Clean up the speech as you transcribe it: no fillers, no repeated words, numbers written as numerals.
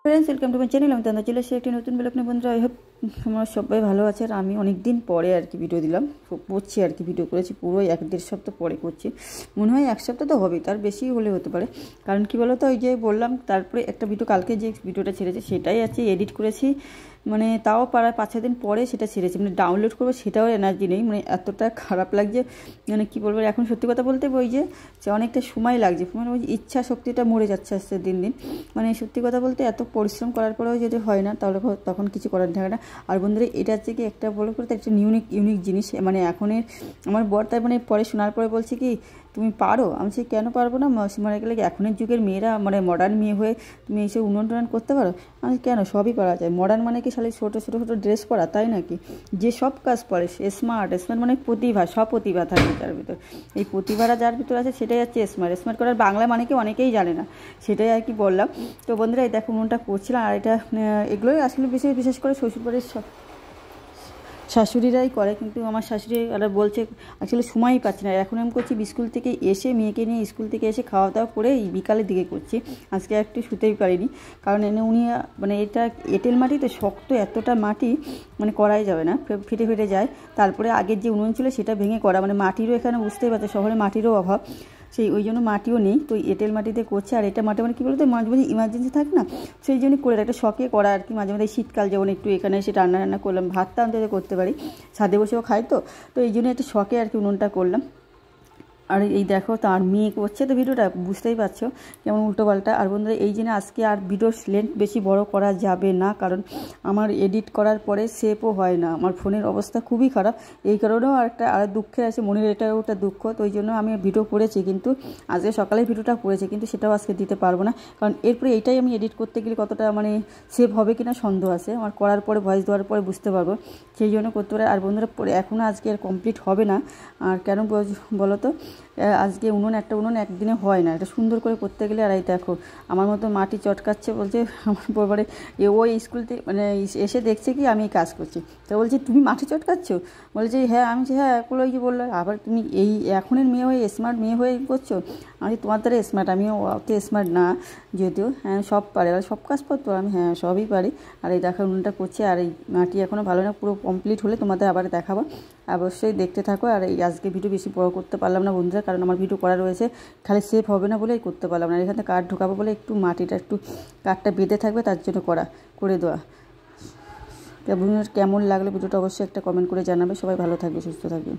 Friends, welcome to my channel. আমি তান্ডা চলে এসে একটি নতুন ব্লগ নিয়ে। বন্ধুরা, আই হোপ তোমরা সবাই ভালো আছে। আর আমি অনেক দিন পরে আর কি ভিডিও দিলাম, করছি আর কি, ভিডিও করেছি পুরো 1-1.5 সপ্তাহ পরে করছি। মনে হয় 1 সপ্তাহ তো হবেই, তার বেশি হলে হতে পারে। কারণ কি বলো তো, ওই যে বললাম, তারপরে একটা ভিডিও কালকে যে ভিডিওটা ছেড়েছে সেটাই আছে এডিট করেছি, মানে তাও প্রায় 5-6 দিন পরে সেটা ছেড়েছি, মানে ডাউনলোড করবো সেটাও এনার্জি নেই, মানে এতটা খারাপ লাগছে। মানে কী বলবো, এখন সত্যি কথা বলতে ওই যে অনেকটা সময় লাগছে, মানে ওই ইচ্ছা শক্তিটা মরে যাচ্ছে আস্তে দিন দিন। মানে সত্যি কথা বলতে এত পরিশ্রম করার পরেও যদি হয় না, তাহলে তখন কিছু করার থাকে না। আর বন্ধুরা, এটা হচ্ছে কি একটা বলো করতে একটা ইউনিক জিনিস। মানে এখনের আমার বর তার মানে পরে শোনার পরে বলছে কি, তুমি পারো? আমি সে কেন পারবো না, মানে গেলে এখনের যুগের মেয়েরা, মানে মডার্ন মেয়ে হয়ে তুমি এইসব উন্নয়ন টুনয়ন করতে পারো? আমি কেন, সবই পারা যায়। মডার্ন মানে কি শালি ছোটো ছোটো ছোটো ড্রেস পরা, তাই নাকি? যে সব কাজ পারে, স্মার্ট মানে প্রতিভা, সব প্রতিভা থাকে তার ভিতর। এই প্রতিভাটা যার ভিতর আছে সেটাই হচ্ছে স্মার্ট করার বাংলা মানে কি অনেকেই জানে না, সেটাই আর কি বললাম। তো বন্ধুরা, এই দেখো উনুনটা করছিলাম। আর এটা এগুলোই আসলে বিশেষ করে শ্বশুরবাড়ির সব শাশুড়িরাই করে, কিন্তু আমার শাশুড়ি ওরা বলছে আসলে সময়ই পাচ্ছি না। এখন আমি করছি স্কুল থেকে এসে, মেয়েকে নিয়ে স্কুল থেকে এসে খাওয়া দাওয়া করে এই বিকালের দিকে করছি। আজকে একটু শুতেই পারিনি, কারণ উনি মানে এটা এঁটেল মাটি তো, শক্ত এতটা মাটি, মানে করাই যাবে না, ফেটে যায়। তারপরে আগের যে উনুন ছিল সেটা ভেঙে করা, মানে মাটিরও এখানে বুঝতেই পারছে শহরে মাটিরও অভাব, ওই জন্য মাটিও নেই। তো এঁটেল মাটিতে করছে। আর এটা মাটি মানে কী বলতো, মাঝে মাঝে ইমার্জেন্সি থাকে না, সেই জন্যই করে একটা শখে করা আর কি। মাঝে মাঝে শীতকাল যেমন একটু এখানে এসে রান্না করলাম, ভাতটা অন্তত করতে পারি, ছাদে বসেও খাই, তো এই জন্য একটা শখে আর কি উনুনটা করলাম। আর এই দেখো, তার মেয়ে করছে তো ভিডিওটা, বুঝতেই পারছো কেমন উল্টোপাল্টা। আর বন্ধুরা, এই জন্য আজকে আর ভিডিওর লেন্থ বেশি বড় করা যাবে না, কারণ আমার এডিট করার পরে সেভও হয় না, আমার ফোনের অবস্থা খুবই খারাপ। এই কারণেও আর দুঃখের আছে, মনের এটাও ওটা দুঃখ। তো ওই জন্য আমি ভিডিও করেছি, কিন্তু আজকে সকালে ভিডিওটা করেছি, কিন্তু সেটাও আজকে দিতে পারবো না, কারণ এরপরে এইটাই আমি এডিট করতে গেলে কতটা মানে সেভ হবে কিনা সন্দেহ আছে আমার। করার পরে ভয়েস দেওয়ার পরে বুঝতে পারবো, সেই জন্য করতে পারে। আর বন্ধুরা, এখনও আজকে আর কমপ্লিট হবে না। আর কেন বলো তো, আজকে একটা উনুন একদিনে হয় না, এটা সুন্দর করে করতে গেলে। আর এই দেখো আমার মতো মাটি চটকাচ্ছে, বলছে আমার পরে ওই স্কুল থেকে মানে এসে দেখছে কি আমি কাজ করছি, তো বলছি তুমি মাটি চটকাচ্ছ? বলছে হ্যাঁ। আমি হ্যাঁ, এগুলো ওই যে বললো, আবার তুমি এই এখনের মেয়ে হয়ে স্মার্ট মেয়ে হয়ে করছো? আমি তোমার দ্বারা স্মার্ট, আমিও অত স্মার্ট না যদিও, হ্যাঁ সব পারে, আর সব কাজ করতো আমি, হ্যাঁ সবই পারি। আর এই দেখো উনুনটা করছে। আর এই মাটি এখনও ভালো না, পুরো কমপ্লিট হলে তোমাদের আবার দেখাবো, অবশ্যই দেখতে থাকো। আর এই আজকে ভিডিও বেশি বড় করতে পারলাম না বন্ধুরা, কারণ আমার ভিডিও করা রয়েছে, খালি সেভ হবে না বলেই করতে পারলাম না। এখানে কাঠ ঢোকাবো বলে একটু মাটিটা একটু কাঠটা বেঁধে থাকবে, তার জন্য করে দেওয়া। কেমন লাগলো ভিডিওটা অবশ্যই একটা কমেন্ট করে জানাবে। সবাই ভালো থাকবে, সুস্থ থাকবে।